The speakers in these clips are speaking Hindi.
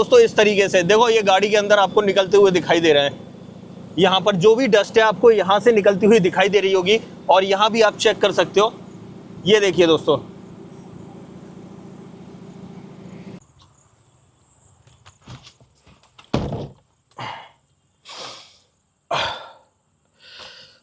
दोस्तों इस तरीके से देखो, ये गाड़ी के अंदर आपको निकलते हुए दिखाई दे रहे हैं। यहाँ पर जो भी डस्ट है आपको यहाँ से निकलती हुई दिखाई दे रही होगी, और यहाँ भी आप चेक कर सकते हो। ये देखिए दोस्तों,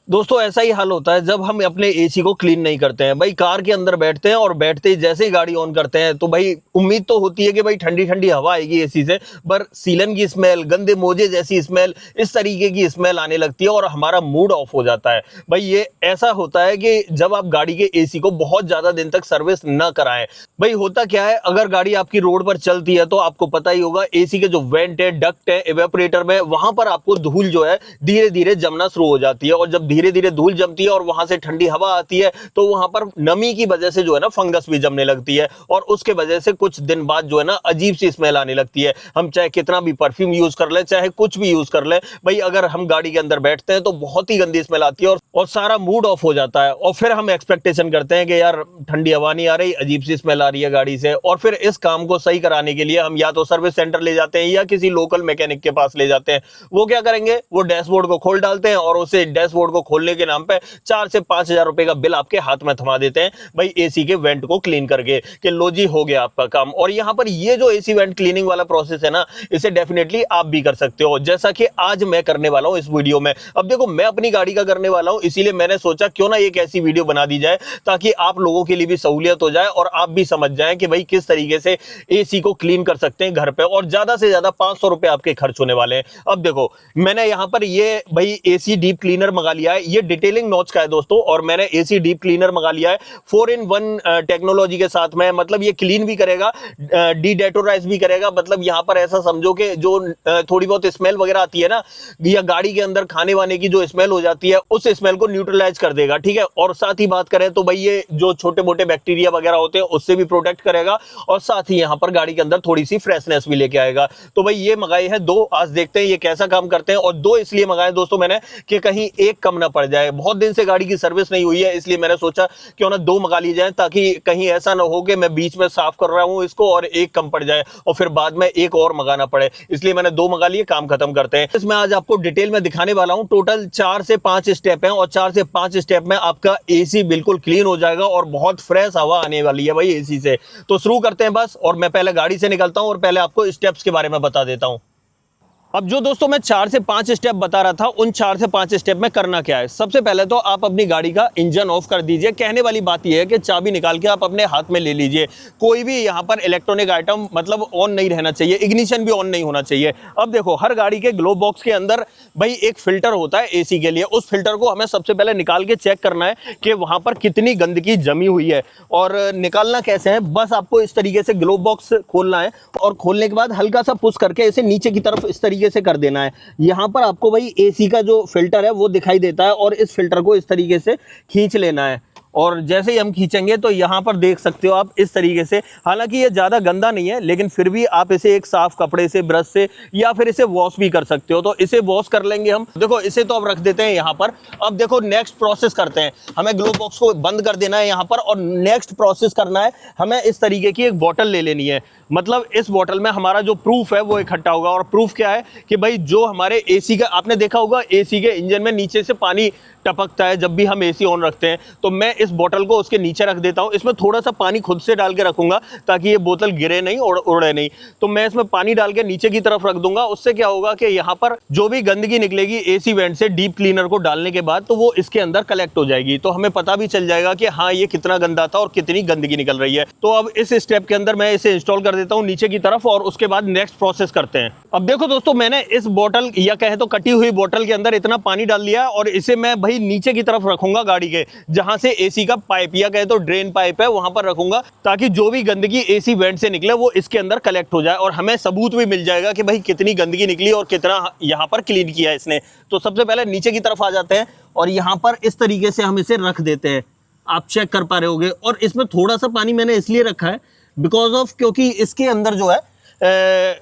दोस्तों ऐसा ही हाल होता है जब हम अपने एसी को क्लीन नहीं करते हैं। भाई कार के अंदर बैठते हैं और बैठते ही जैसे ही गाड़ी ऑन करते हैं तो भाई उम्मीद तो होती है कि भाई ठंडी ठंडी हवा आएगी एसी से, पर सीलन की स्मेल, गंदे मोजे जैसी स्मेल, इस तरीके की स्मेल आने लगती है और हमारा मूड ऑफ हो जाता है। भाई ये ऐसा होता है कि जब आप गाड़ी के एसी को बहुत ज्यादा दिन तक सर्विस न कराएं। भाई होता क्या है, अगर गाड़ी आपकी रोड पर चलती है तो आपको पता ही होगा एसी के जो वेंट है, डक्ट है, इवेपोरेटर में, वहां पर आपको धूल जो है धीरे धीरे जमना शुरू हो जाती है, और जब धीरे धीरे धूल जमती है और वहां से ठंडी हवा आती है तो वहां पर नमी की वजह से जो है ना फंगस भी जमने लगती है, और उसके वजह से कुछ दिन बाद जो है ना अजीब सी स्मेल आने लगती है। हम चाहे कितना भी परफ्यूम यूज कर ले, चाहे कुछ भी यूज कर ले, भाई अगर हम गाड़ी के अंदर बैठते हैं तो बहुत ही गंदी स्मेल आती है और सारा मूड ऑफ हो जाता है। और फिर हम एक्सपेक्टेशन करते हैं कि यार ठंडी हवा नहीं आ रही, अजीब सी स्मेल आ रही है गाड़ी से, और फिर इस काम को सही कराने के लिए हम या तो सर्विस सेंटर ले जाते हैं या किसी लोकल मैकेनिक के पास ले जाते हैं। वो क्या करेंगे, वो डैशबोर्ड को खोल डालते हैं और उसे डैशबोर्ड को खोलने के नाम पे 4 से 5 हजार रुपए का बिल आपके हाथ में थमा देते हैं, भाई एसी के वेंट को क्लीन करके, कि लो जी हो गया आपका काम। और यहां पर ये जो एसी वेंट क्लीनिंग वाला प्रोसेस है ना, इसे डेफिनेटली आप भी कर सकते हो, जैसा कि आज मैं करने वाला हूं इस वीडियो में। अब देखो मैं अपनी गाड़ी का करने वाला हूं, इसीलिए मैंने सोचा क्यों ना एक ऐसी वीडियो बना दी जाए ताकि आप लोगों के लिए भी सहूलियत हो जाए और आप भी समझ जाएं कि भाई किस तरीके से एसी को क्लीन कर सकते हैं घर पे, और ज्यादा से ज्यादा 500 रुपए आपके खर्च होने वाले हैं। अब देखो मैंने यहां पर ये भाई एसी डीप क्लीनर मंगा लिया है, ये डिटेलिंग नॉच का है दोस्तों, और मैंने एसी डीप क्लीनर मंगा लिया है 4-in-1 टेक्नोलॉजी के साथ में। मतलब ये क्लीन भी करेगा, डीडेटोराइज भी करेगा। मतलब यहां पर ऐसा समझो कि जो थोड़ी बहुत स्मेल वगैरह आती है ना, या गाड़ी के अंदर खाने वाने की जो स्मेल हो जाती है, उस स्मेल को न्यूट्रलाइज कर देगा, ठीक है। और साथ ही बात करें तो भाई ये जो छोटे मोटे बैक्टीरिया वगैरह होते हैं उससे भी प्रोटेक्ट करेगा, और साथ ही यहां पर गाड़ी के अंदर थोड़ी सी फ्रेशनेस भी लेके आएगा। तो भाई ये मंगाए हैं 2, आज देखते हैं ये कैसा काम करते हैं। और 2 इसलिए मंगाए दोस्तों मैंने कि कहीं एक कम ना पड़ जाए। बहुत दिन से गाड़ी की सर्विस नहीं हुई है, इसलिए मैंने सोचा क्यों ना 2 मंगा ली जाए, ताकि कहीं ऐसा ना हो कि मैं बीच में साफ कर रहा हूं इसको और एक कम पड़ जाए और फिर बाद में एक और मंगाना पड़े। इसलिए मैंने 2 मंगा लिए, काम खत्म करते हैं। इसमें आज आपको डिटेल में दिखाने वाला हूं। टोटल 4 से 5 स्टेप हैं, और 4 से 5 स्टेप में आपका एसी बिल्कुल क्लीन हो जाएगा और बहुत फ्रेश हवा आने वाली है भाई एसी से। तो शुरू करते हैं बस, और मैं पहले गाड़ी से निकलता हूं और पहले आपको स्टेप्स के बारे में बता देता हूं। अब जो दोस्तों मैं 4 से 5 स्टेप बता रहा था, उन 4 से 5 स्टेप में करना क्या है। सबसे पहले तो आप अपनी गाड़ी का इंजन ऑफ कर दीजिए। कहने वाली बात यह है कि चाबी निकाल के आप अपने हाथ में ले लीजिए। कोई भी यहाँ पर इलेक्ट्रॉनिक आइटम मतलब ऑन नहीं रहना चाहिए, इग्निशन भी ऑन नहीं होना चाहिए। अब देखो हर गाड़ी के ग्लोव बॉक्स के अंदर भाई एक फिल्टर होता है एसी के लिए। उस फिल्टर को हमें सबसे पहले निकाल के चेक करना है कि वहां पर कितनी गंदगी जमी हुई है। और निकालना कैसे है, बस आपको इस तरीके से ग्लोव बॉक्स खोलना है, और खोलने के बाद हल्का सा पुश करके इसे नीचे की तरफ इस तरीके से कर देना है। यहां पर आपको भाई एसी का जो फिल्टर है वो दिखाई देता है, और इस फिल्टर को इस तरीके से खींच लेना है। और जैसे ही हम खींचेंगे तो यहाँ पर देख सकते हो आप इस तरीके से, हालांकि ये ज़्यादा गंदा नहीं है, लेकिन फिर भी आप इसे एक साफ कपड़े से, ब्रश से, या फिर इसे वॉश भी कर सकते हो। तो इसे वॉश कर लेंगे हम। देखो इसे तो अब रख देते हैं यहाँ पर। अब देखो नेक्स्ट प्रोसेस करते हैं। हमें ग्लोव बॉक्स को बंद कर देना है यहाँ पर, और नेक्स्ट प्रोसेस करना है, हमें इस तरीके की एक बॉटल ले लेनी है। मतलब इस बॉटल में हमारा जो प्रूफ है वो इकट्ठा होगा। और प्रूफ क्या है कि भाई जो हमारे एसी का, आपने देखा होगा एसी के इंजन में नीचे से पानी टपकता है जब भी हम एसी ऑन रखते हैं, तो मैं इस बोतल को उसके नीचे रख देता हूं। इसमें थोड़ा सा पानी खुद से डाल के रखूंगा ताकि ये बोतल गिरे नहीं और उड़े नहीं। तो मैं इसमें पानी डाल के नीचे की तरफ रख दूंगा। उससे क्या होगा कि यहाँ पर जो भी गंदगी निकलेगी एसी वेंट से डीप क्लीनर को डालने के बाद, तो वो इसके अंदर कलेक्ट हो जाएगी। तो हमें पता भी चल जाएगा कि हाँ ये कितना गंदा था और कितनी गंदगी निकल रही है। तो अब इस स्टेप के अंदर मैं इसे इंस्टॉल कर देता हूँ नीचे की तरफ, और उसके बाद नेक्स्ट प्रोसेस करते हैं। अब देखो दोस्तों मैंने इस बोतल, या कहे तो कटी हुई बोतल के अंदर इतना पानी डाल लिया, और इसे मैं भाई नीचे की तरफ रखूंगा गाड़ी के, जहां से एसी का पाइप, या कहे तो ड्रेन पाइप है, वहां पर रखूंगा, ताकि जो भी गंदगी एसी वेंट से निकले वो इसके अंदर कलेक्ट हो जाए, और हमें सबूत भी मिल जाएगा कि भाई कितनी गंदगी निकली और कितना यहां पर क्लीन किया है इसने। तो सबसे पहले नीचे की तरफ आ जाते हैं, और यहां पर इस तरीके से हम इसे रख देते हैं। आप चेक कर पा रहे होगे। और इसमें थोड़ा सा पानी मैंने इसलिए रखा है बिकॉज ऑफ, क्योंकि इसके अंदर जो है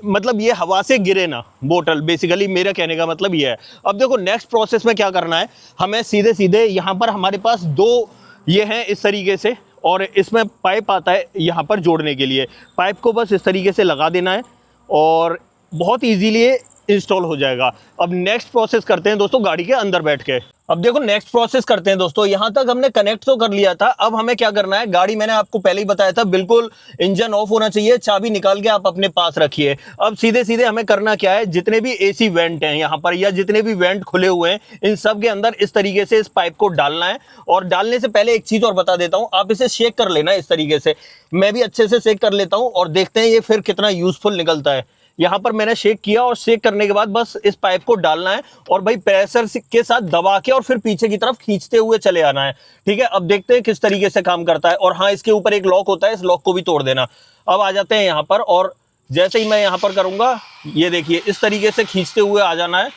मतलब ये हवा से गिरे ना बोतल, बेसिकली मेरा कहने का मतलब ये है। अब देखो नेक्स्ट प्रोसेस में क्या करना है, हमें सीधे सीधे यहाँ पर हमारे पास 2 ये हैं इस तरीके से, और इसमें पाइप आता है यहाँ पर जोड़ने के लिए। पाइप को बस इस तरीके से लगा देना है, और बहुत इजीली इंस्टॉल हो जाएगा। अब नेक्स्ट प्रोसेस करते हैं दोस्तों गाड़ी के अंदर बैठ के। अब देखो नेक्स्ट प्रोसेस करते हैं दोस्तों, यहां तक हमने कनेक्ट तो कर लिया था। अब हमें क्या करना है, गाड़ी मैंने आपको पहले ही बताया था बिल्कुल इंजन ऑफ होना चाहिए, चाबी निकाल के आप अपने पास रखिए। अब सीधे सीधे हमें करना क्या है, जितने भी एसी वेंट हैं यहाँ पर या जितने भी वेंट खुले हुए हैं, इन सब के अंदर इस तरीके से इस पाइप को डालना है। और डालने से पहले एक चीज और बता देता हूं, आप इसे शेक कर लेना इस तरीके से। मैं भी अच्छे से शेक कर लेता हूं और देखते हैं ये फिर कितना यूजफुल निकलता है। यहाँ पर मैंने शेक किया और शेक करने के बाद बस इस पाइप को डालना है और भाई प्रेशर के साथ दबा के और फिर पीछे की तरफ खींचते हुए चले आना है। ठीक है, अब देखते हैं किस तरीके से काम करता है। और हाँ, इसके ऊपर एक लॉक होता है, इस लॉक को भी तोड़ देना। अब आ जाते हैं यहाँ पर और जैसे ही मैं यहाँ पर करूंगा, ये देखिए इस तरीके से खींचते हुए आ जाना है।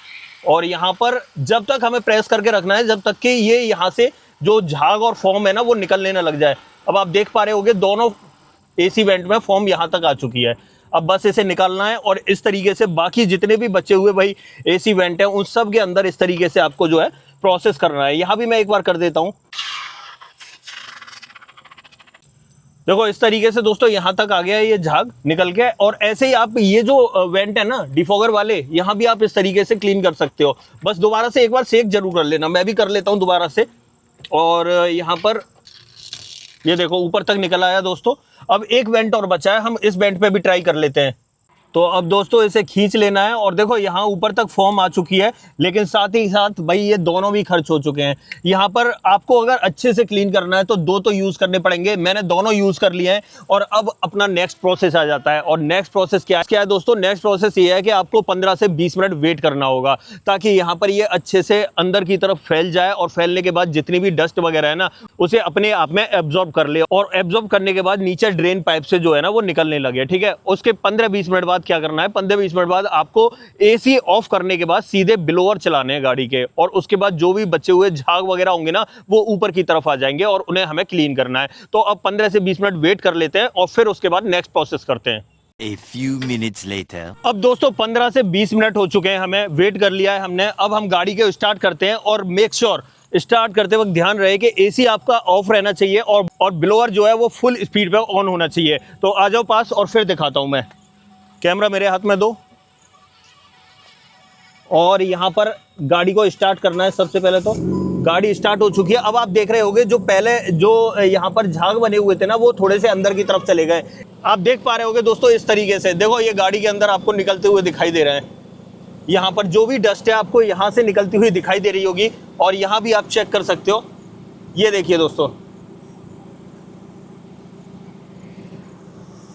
और यहाँ पर जब तक हमें प्रेस करके रखना है जब तक कि ये यहाँ से जो झाग और फॉर्म है ना वो निकलने ना लग जाए। अब आप देख पा रहे होगे दोनों एसी वेंट में फॉर्म यहाँ तक आ चुकी है। अब बस इसे निकालना है और इस तरीके से बाकी जितने भी बचे हुए भाई एसी वेंट हैं उन सब के अंदर इस तरीके से आपको जो है प्रोसेस करना है। यहां भी मैं एक बार कर देता हूं। देखो इस तरीके से दोस्तों यहां तक आ गया है ये झाग निकल के। और ऐसे ही आप ये जो वेंट है ना डिफॉगर वाले, यहां भी आप इस तरीके से क्लीन कर सकते हो। बस दोबारा से एक बार शेक जरूर कर लेना, मैं भी कर लेता हूं दोबारा से। और यहां पर ये देखो ऊपर तक निकल आया दोस्तों। अब एक वेंट और बचा है, हम इस वेंट पे भी ट्राई कर लेते हैं। तो अब दोस्तों इसे खींच लेना है और देखो यहाँ ऊपर तक फॉर्म आ चुकी है, लेकिन साथ ही साथ भाई ये दोनों भी खर्च हो चुके हैं। यहाँ पर आपको अगर अच्छे से क्लीन करना है तो दो तो यूज़ करने पड़ेंगे, मैंने दोनों यूज़ कर लिए हैं। और अब अपना नेक्स्ट प्रोसेस आ जाता है। और नेक्स्ट प्रोसेस क्या है दोस्तों, नेक्स्ट प्रोसेस ये है कि आपको 15 से 20 मिनट वेट करना होगा ताकि यहाँ पर ये अच्छे से अंदर की तरफ फैल जाए और फैलने के बाद जितनी भी डस्ट वगैरह है ना उसे अपने आप में एब्जॉर्ब कर ले। और एब्जॉर्ब करने के बाद नीचे ड्रेन पाइप से जो है ना वो निकलने लगे। ठीक है, उसके 15-20 मिनट बाद क्या करना है, 15-20 मिनट बाद आपको एसी ऑफ करने के बाद सीधे ब्लोअर चलाने हैं गाड़ी के। और उसके बाद जो भी बचे हुए झाग वगैरह होंगे ना वो ऊपर की तरफ आ जाएंगे और उन्हें हमें क्लीन करना है। तो अब 15 से 20 मिनट वेट कर लेते हैं और फिर उसके बाद नेक्स्ट प्रोसेस करते हैं। A few minutes later. अब दोस्तों 15 से 20 मिनट हो चुके हैं, हमें वेट कर लिया है हमने। अब हम गाड़ी के स्टार्ट करते हैं और मेक श्योर स्टार्ट करते वक्त ध्यान रहे कि एसी आपका ऑफ रहना चाहिए और ब्लोअर जो है वो फुल स्पीड पे ऑन होना चाहिए। तो आ जाओ पास और फिर दिखाता हूं मैं। कैमरा मेरे हाथ में दो और यहाँ पर गाड़ी को स्टार्ट करना है। सबसे पहले तो गाड़ी स्टार्ट हो चुकी है। अब आप देख रहे होगे जो पहले जो यहाँ पर झाग बने हुए थे ना वो थोड़े से अंदर की तरफ चले गए। आप देख पा रहे होगे दोस्तों इस तरीके से, देखो ये गाड़ी के अंदर आपको निकलते हुए दिखाई दे रहे हैं। यहाँ पर जो भी डस्ट है आपको यहाँ से निकलती हुई दिखाई दे रही होगी। और यहाँ भी आप चेक कर सकते हो, ये देखिए दोस्तों,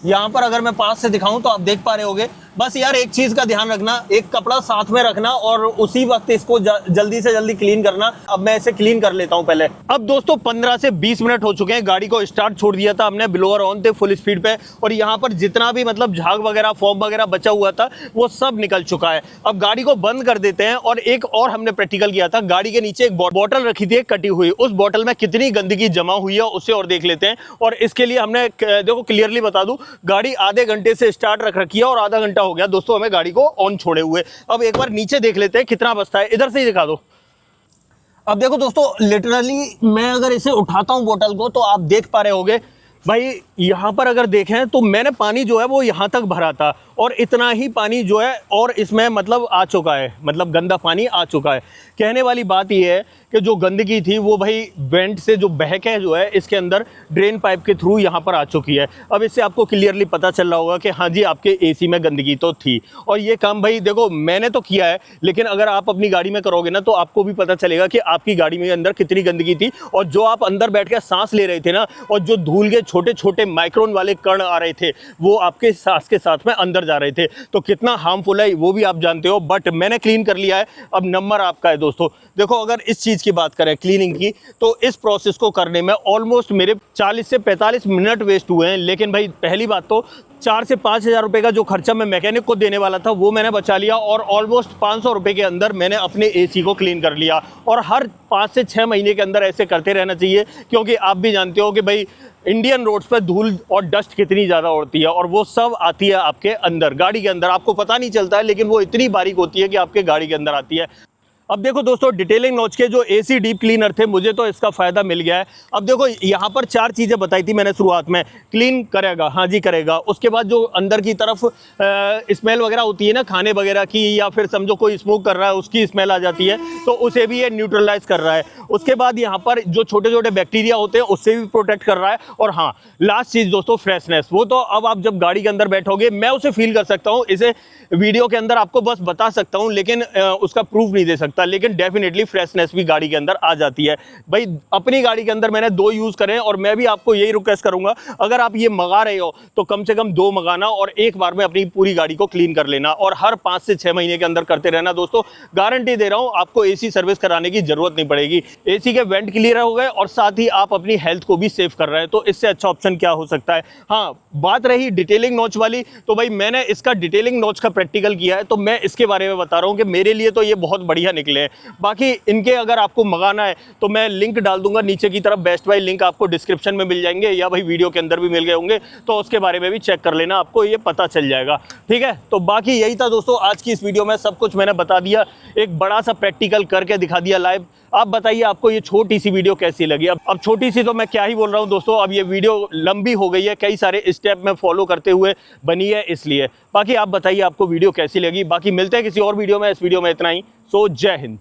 यहाँ पर अगर मैं पास से दिखाऊं तो आप देख पा रहे होगे। बस यार एक चीज का ध्यान रखना, एक कपड़ा साथ में रखना और उसी वक्त इसको जल्दी से जल्दी क्लीन करना। अब मैं इसे क्लीन कर लेता हूं पहले। अब दोस्तों 15 से 20 मिनट हो चुके हैं, गाड़ी को स्टार्ट छोड़ दिया था हमने, ब्लोअर ऑन थे फुल स्पीड पे। और यहाँ पर जितना भी मतलब झाग वगैरह फॉर्म वगैरह बचा हुआ था वो सब निकल चुका है। अब गाड़ी को बंद कर देते हैं। और एक और हमने प्रैक्टिकल किया था, गाड़ी के नीचे एक बॉटल रखी थी कटी हुई, उस बॉटल में कितनी गंदगी जमा हुई है उसे और देख लेते हैं। और इसके लिए हमने देखो क्लियरली बता दूं, गाड़ी आधे घंटे से स्टार्ट रख रखी है और आधा घंटा हो गया दोस्तों हमें गाड़ी को ऑन छोड़े हुए। अब एक बार नीचे देख लेते हैं कितना बचता है, इधर से ही दिखा दो। अब देखो दोस्तों लिटरली मैं अगर इसे उठाता हूं बोतल को तो आप देख पा रहे होगे भाई यहाँ पर अगर देखें तो मैंने पानी जो है वो यहाँ तक भरा था और इतना ही पानी जो है और इसमें मतलब आ चुका है, मतलब गंदा पानी आ चुका है। कहने वाली बात ये है कि जो गंदगी थी वो भाई वेंट से जो बह के जो है इसके अंदर ड्रेन पाइप के थ्रू यहाँ पर आ चुकी है। अब इससे आपको क्लियरली पता चल रहा होगा कि हाँ जी आपके एसी में गंदगी तो थी। और ये काम भाई देखो मैंने तो किया है, लेकिन अगर आप अपनी गाड़ी में करोगे ना तो आपको भी पता चलेगा कि आपकी गाड़ी में अंदर कितनी गंदगी थी। और जो आप अंदर बैठ के सांस ले रहे थे ना और जो धूल के छोटे छोटे माइक्रोन वाले कण आ रहे थे वो आपके सांस के साथ में अंदर जा रहे थे, तो कितना हार्मफुल है वो भी आप जानते हो। बट मैंने क्लीन कर लिया है, अब नंबर आपका है दोस्तों। देखो अगर इस चीज़ की बात करें क्लीनिंग की तो इस प्रोसेस को करने में ऑलमोस्ट मेरे 40 से 45 मिनट वेस्ट हुए हैं। लेकिन भाई पहली बात तो 4 से 5 हज़ार रुपये का जो खर्चा मैं मैकेनिक को देने वाला था वो मैंने बचा लिया और ऑलमोस्ट 500 रुपये के अंदर मैंने अपने एसी को क्लीन कर लिया। और हर 5 से 6 महीने के अंदर ऐसे करते रहना चाहिए, क्योंकि आप भी जानते हो कि भाई इंडियन रोड्स पर धूल और डस्ट कितनी ज़्यादा उड़ती है और वो सब आती है आपके अंदर गाड़ी के अंदर। आपको पता नहीं चलता है लेकिन वो इतनी बारीक होती है कि आपके गाड़ी के अंदर आती है। अब देखो दोस्तों, डिटेलिंग नॉच के जो एसी डीप क्लीनर थे, मुझे तो इसका फ़ायदा मिल गया है। अब देखो यहाँ पर 4 चीज़ें बताई थी मैंने शुरुआत में। क्लीन करेगा, हाँ जी करेगा। उसके बाद जो अंदर की तरफ स्मेल वगैरह होती है ना खाने वगैरह की, या फिर समझो कोई स्मोक कर रहा है उसकी स्मेल आ जाती है, तो उसे भी ये न्यूट्रलाइज कर रहा है। उसके बाद यहाँ पर जो छोटे छोटे बैक्टीरिया होते हैं उससे भी प्रोटेक्ट कर रहा है। और हाँ, लास्ट चीज़ दोस्तों, फ्रेशनेस। वो तो अब आप जब गाड़ी के अंदर बैठोगे मैं उसे फील कर सकता हूँ, इसे वीडियो के अंदर आपको बस बता सकता हूँ, लेकिन उसका प्रूफ नहीं दे सकता। लेकिन डेफिनेटली फ्रेशनेस भी गाड़ी के अंदर आ जाती है। भाई अपनी गाड़ी के अंदर मैंने 2 यूज़ करे, और मैं भी आपको यही रिक्वेस्ट करूंगा, अगर आप ये मंगा रहे हो तो कम से कम 2 मंगाना और एक बार में अपनी पूरी गाड़ी को क्लीन कर लेना, और हर 5 से 6 महीने के अंदर करते रहना दोस्तों। गारंटी दे रहा हूँ, आपको एसी सर्विस कराने की जरूरत नहीं पड़ेगी। एसी के वेंट क्लियर हो गए और साथ ही आप अपनी हेल्थ को भी सेव कर रहे हैं, तो इससे अच्छा ऑप्शन क्या हो सकता है। हाँ, बात रही डिटेलिंग नॉच वाली, तो भाई मैंने इसका डिटेलिंग नॉच का प्रैक्टिकल किया है, तो मैं इसके बारे में बता रहा हूँ कि मेरे लिए तो ये बहुत बढ़िया निकले हैं। बाकी इनके अगर आपको मंगाना है तो मैं लिंक डाल दूंगा नीचे की तरफ, बेस्ट बाय लिंक आपको डिस्क्रिप्शन में मिल जाएंगे, या भाई वीडियो के अंदर भी मिल गए होंगे, तो उसके बारे में भी चेक कर लेना, आपको ये पता चल जाएगा। ठीक है, तो बाकी यही था दोस्तों आज की इस वीडियो में, सब कुछ मैंने बता दिया, एक बड़ा सा प्रैक्टिकल करके दिखा दिया लाइव। आप बताइए आपको ये छोटी सी वीडियो कैसी लगी। अब छोटी सी तो मैं क्या ही बोल रहा हूँ दोस्तों, अब ये वीडियो लंबी हो गई है, कई सारे स्टेप में फॉलो करते हुए बनी है इसलिए। बाकी आप बताइए आपको वीडियो कैसी लगी। बाकी मिलते हैं किसी और वीडियो में, इस वीडियो में इतना ही। सो जय हिंद।